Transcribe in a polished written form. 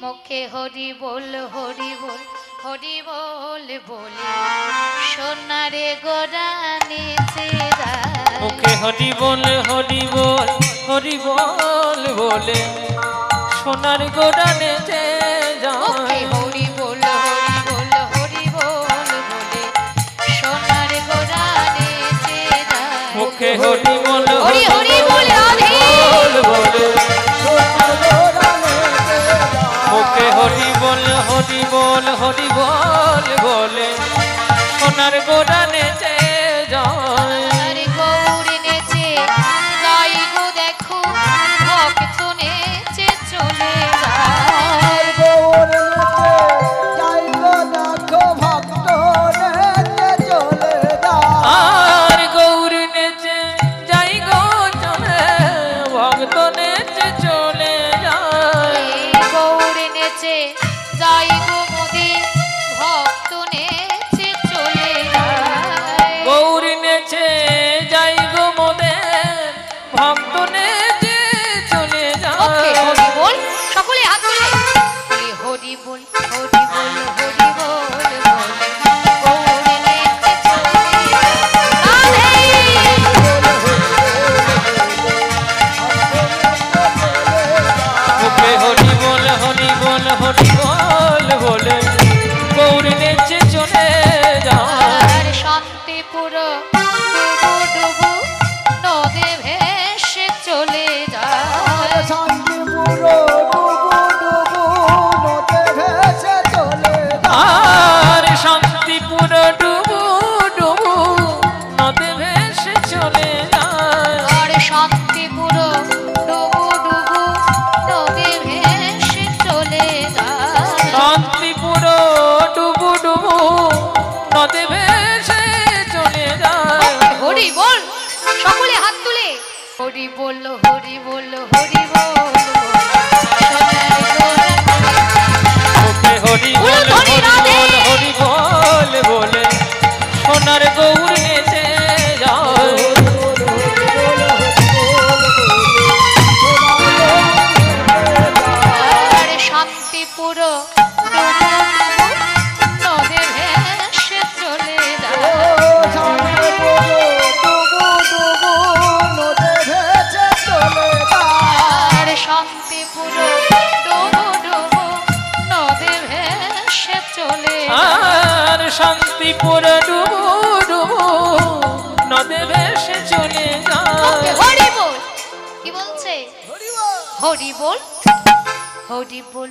মুখে হরি বল হরি বল হরি বল বলে সোনারে গোরা নেচে যায়। মুখে হরি বল হরি বল হরি বল বলে সোনার গোরা নেচে মুখে যায়। হরি বল হরি বল হরি বল বলে সোনার গোরা নেচে যায়। মুখে হরি বল হরি হরি বল রাধে বলে মুখে হরি বল হরি বল হরি বল বলে সোনার গোরা নেচে যায়। আরে গৌর নেচে যাই গো দেখো ভক্ত নেচে চলে যায়। গৌর নেচে যাই গো দেখো ভক্ত নেচে চলে যায়। আর গৌর নেচে যাই গো চলে ভক্ত নেচে চলে যায়। গৌর নেচে যাই গো মোদি ভক্ত নেচে চলে যায়। গৌর নেচে যাই গো মোদের ভক্ত নেচে চলে ওকে যায়। হরি বল সকলে হাত তুলে হরি বল হরি বল হরি বল বলে গৌর নেচে চলে যায়। মুখে হরি বল হরি বল হরি বল বলে গৌর নেচে চলে যায়। আর শান্তিপুর ডুবু ডুবু নদে ভেসে চলে যায়। শান্তিপুর ডুবু ডুবু নদে ভেসে চলে যায়। আর শান্তিপুর ডুবু ডুবু নদে ভেসে চলে যায়। আর শান্তিপুর ডুবু ডুবু নদে ভেসে চলে যায়। শান্তিপুর ডুবু ডুবু নদে ভেসে চলে যায়। হরি বল সকলে হাত তুলে হরি বল হরি বল হরি বল সোনার গোরা মুখে হরি বল উলুধ্বনি রাধে। হরি বল বলে সোনার গৌর নেচে যায়। আর শান্তিপুর ডুবু ডুবু নদে ভেসে চলে যায়। শান্তিপুর ডুবু ডুবু নদে ভেসে চলে যায়। আর শান্তিপুর ডুবু ডুবু নদে ভেসে চলে যায়। আর শান্তিপুর ডুবু ডুবু নদে ভেসে চলে যায়। হরি বল কি বলছে হরি বল হরি বল